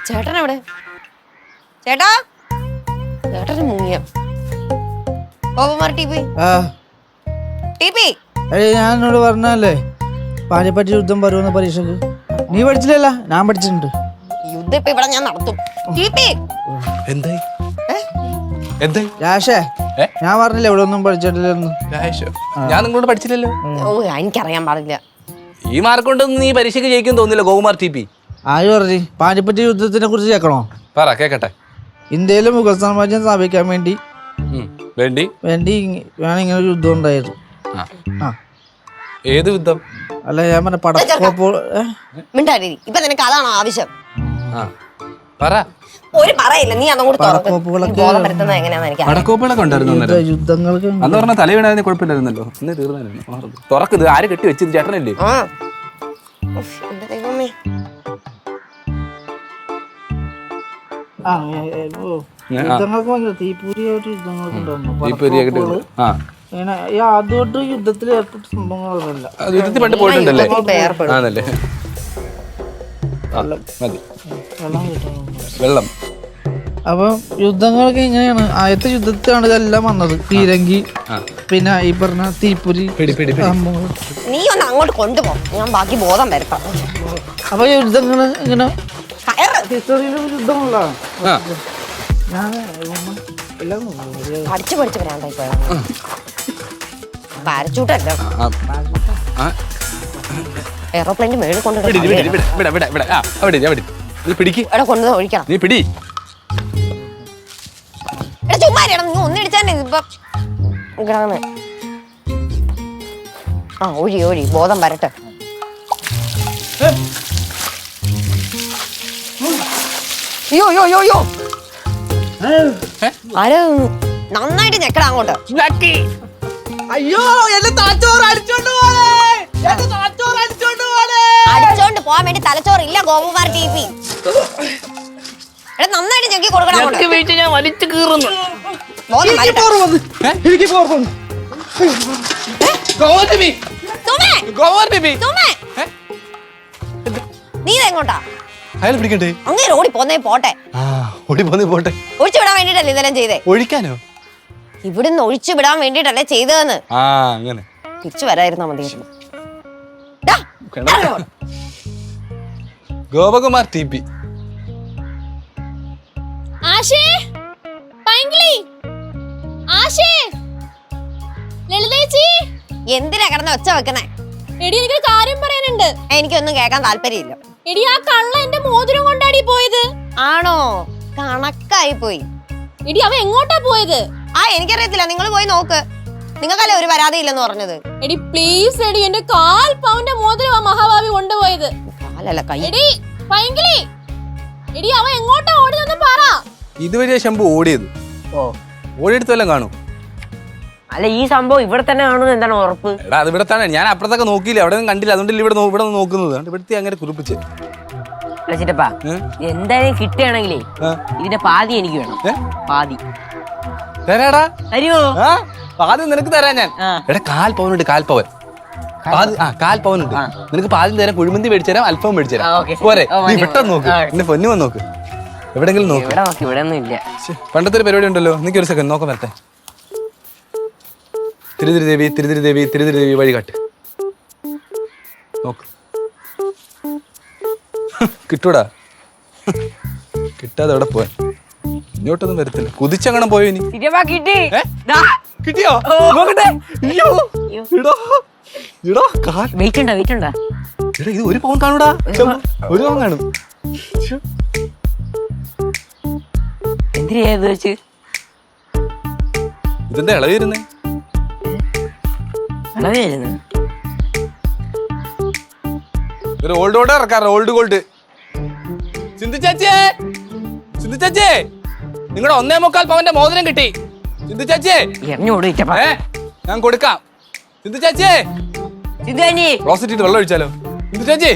ചേട്ടൻ എവിടെ? ചേട്ടാ, ചേട്ടന് മുങ്ങിയ ഗോപകുമാർ ടിപി ഞാൻ എന്നോട് പറഞ്ഞല്ലേ പാനിപ്പറ്റി യുദ്ധം വരുമെന്ന പരീക്ഷക്ക്. നീ പഠിച്ചില്ലല്ല, ഞാൻ പഠിച്ചിട്ടുണ്ട്. യുദ്ധം ഇപ്പൊ ഇവിടെ ഞാൻ നടത്തും. രാഷേ, ഞാൻ പറഞ്ഞില്ല ഇവിടെ ഒന്നും പഠിച്ചിട്ടില്ലെന്ന്. ഞാൻ നിങ്ങളോട് പഠിച്ചില്ലല്ലോ. ഓ, എനിക്കറിയാൻ പാടില്ല. ഈ മാർക്ക് കൊണ്ടൊന്നും നീ പരീക്ഷയ്ക്ക് ജയിക്കും തോന്നില്ല ഗോകുമാർ ടി പി. ആര് പറഞ്ഞു? പാനിപ്പറ്റി യുദ്ധത്തിനെ കുറിച്ച് കേൾക്കണോ? പറ കേക്കട്ടെ. ഇന്ത്യയിലെ മുഗൾ സാമ്രാജ്യം സ്ഥാപിക്കാൻ വേണ്ടി വേണ്ടി ഇങ്ങനെ ഒരു യുദ്ധം ഉണ്ടായിരുന്നു. ഏത് യുദ്ധം? അല്ല, ഞാൻ പറഞ്ഞ പടക്കോപ്പ്. ഇപ്പൊ നിനക്ക് അതാണോ ആവശ്യം? പറ. ഒരു പറയില്ല, നീ അതങ്ങോട്ട് പടക്കോപ്പുകളൊക്കെ ഉണ്ടായിരുന്നു യുദ്ധങ്ങൾക്ക് അന്ന് പറഞ്ഞ തല വീണായിരുന്നു, കുഴപ്പമില്ലായിരുന്നല്ലോ. ഇന്ന് തീർന്നായിരുന്നു. തുറക്കുന്നത് ആര് കെട്ടി വെച്ചത്? ചേട്ടനല്ലേ? ദൈവമേ, യുദ്ധങ്ങൾക്ക് ഭയങ്കര തീപ്പൊരിയായിട്ട് യുദ്ധങ്ങൾക്ക് ഉണ്ടായിരുന്നു. അതുകൊണ്ട് യുദ്ധത്തിൽ ഏർപ്പെട്ട സംഭവങ്ങളല്ല. യുദ്ധത്തിൽ പണ്ട് പോയിട്ടുണ്ടല്ലേ? ആണല്ലേ? വെള്ളം. അപ്പൊ യുദ്ധങ്ങളൊക്കെ ഇങ്ങനെയാണ്. ആദ്യത്തെ യുദ്ധത്തിലാണ് ഇതെല്ലാം വന്നത്. പീരങ്കി, പിന്നെ ഈ പറഞ്ഞ തീപ്പൊരി സംഭവങ്ങൾ. നീ ഒന്ന് അങ്ങോട്ട് കൊണ്ടുപോ, ഞാൻ ബാക്കി ബോധം വരുത്താം. അപ്പൊ യുദ്ധങ്ങള് ഇങ്ങനെ ഹിസ്റ്ററിയിലും യുദ്ധങ്ങളാണ്. ഞാൻ പഠിച്ചു വരാണ്ടായി പോയത്. പാരച്ചൂട്ടല്ല, എയറോപ്ലെയിന്റെ മേളിൽ കൊണ്ട് കൊണ്ടു ഒഴിക്കണം. നീ പിടി. ചുമ്മാ നീ ഒന്നിടിച്ചാൽ ഇപ്പൊ ഒഴി ബോധം വരട്ടെ. യോ ആരോ നന്നായിട്ട് ഞെക്കടാ അങ്ങോട്ട്. അയ്യോ, എന്റെ തലച്ചോറ് അടിച്ചോണ്ട് അടിച്ചോണ്ട് പോവാൻ വേണ്ടി തലച്ചോറില്ല ഗോപകുമാർ ടി പി. നന്നായിട്ട് ഞെക്കി കൊടുക്കണം. ഞാൻ വലിച്ചു കീറുന്നു. നീ എങ്ങോട്ടാ? അയാൾ പിടിക്കണ്ടേ? അങ്ങനെ ഓടി പോന്നേ പോട്ടെ. പോട്ടെ. ഒഴിച്ചു വിടാൻ വേണ്ടിട്ടല്ലേ ഇതെല്ലാം ചെയ്തേ? ഒഴിക്കാനോ? ഇവിടുന്ന് ഒഴിച്ചു വിടാൻ വേണ്ടിട്ടല്ലേ ചെയ്തതെന്ന്. അങ്ങനെ തിരിച്ചു വരായിരുന്നാ മതിയായിരുന്നു. Gopakumar T P. എന്തിനാ കിടന്ന് ഒച്ച വെക്കുന്നേ? എടി, എനിക്ക് കാര്യം പറയാനുണ്ട്. എനിക്കൊന്നും കേൾക്കാൻ താല്പര്യമില്ല. എടി, ആ കള്ള എന്റെ മോതിരം കൊണ്ടാടി പോയത്. ആണോ? കണക്കായി പോയി. എടി, അവ എങ്ങോട്ടാ പോയത്? എനിക്കറിയത്തില്ല, നിങ്ങൾ പോയി നോക്ക്. നിങ്ങൾക്കല്ലേ ഒരു പരാതി ഇല്ലെന്ന് പറഞ്ഞത്. എടി പ്ലീസ് എടി, എന്റെ 1/4 പൗണ്ട് മോതിരം ആ മഹാഭാവി കൊണ്ടുപോയത്. കാലല്ല കൈ. എടി പൈങ്കിളി, എടി അവ എങ്ങോട്ടാ ഓടിയെന്ന് പറ. ഇതുവരെ ശംഭു ഓടിയത്? ഓടിയെടുത്തെല്ലാം കാണും. അല്ല, ഈ സംഭവം ഇവിടെ തന്നെ കാണുന്നത് എന്താണ് ഉറപ്പ്? എടാ, അത് ഇവിടെ തന്നെ. ഞാൻ അപ്പുറത്തൊക്കെ നോക്കിയില്ല, അവിടെ ഒന്നും കണ്ടില്ല. അതുകൊണ്ടല്ലേ ഇവിടെ നോക്കുന്നത്. ഇവിടുത്തെ അങ്ങനെ കുറിപ്പിച്ച് എന്തായാലും കിട്ടുകയാണെങ്കിലേ ഇതിന്റെ പാതി എനിക്ക് വേണം. പാതി തരാടാ. തരുമോ? പാതി നിനക്ക് തരാൻ ഞാൻ. എടാ, 1/4 പവനുണ്ട്. 1/4 പവൻ. 1/4 പവനുണ്ട്. നിനക്ക് പാതി തരാം. കുഴിമന്തി മേടിച്ചു തരാം, അൽഫാം മേടിച്ചു തരാം. പോരെ? നീ പെട്ടെന്ന് നോക്ക്. എന്റെ പൊന്നു വന്ന് നോക്ക്. എവിടെങ്കിലും നോക്ക്. ഇവിടെ ഒന്നും ഇല്ല. പണ്ടത്തെ ഒരു പരിപാടി ഉണ്ടല്ലോ. നിനക്ക് ഒരു സെക്കൻഡ് നോക്കാൻ വരട്ടെ. തിരുതിരി ദേവി വഴികാട്ട്. നോക്ക്. കിട്ടൂടാ. കിട്ടാതെ എവിടെ പോയ? ഇങ്ങോട്ടൊന്നും വരത്തില്ല. കുതിച്ചങ്ങനെ പോയോ ഇനി? കിട്ടിയോ? നോക്കട്ടെ. ഇത് 1 പവൻ കാണൂടാ. 1 പവൻ കാണും. ഇതെന്താ ഇളവിരുന്നേ? ഒരു ഓൾഡ് ഗോൾഡ് ഇറക്കാറ്. Old gold. സിന്ധു ചാച്ചേ, നിങ്ങളുടെ 1.25 പവന്റെ മോതിരം കിട്ടി. സിന്ധു ചാച്ചേ, ഞാൻ കൊടുക്കാം. സിന്ധു ചാച്ചേ, ക്ലോസറ്റ് വെള്ളം ഒഴിച്ചാലോ? സിന്ധു ചാച്ചേ,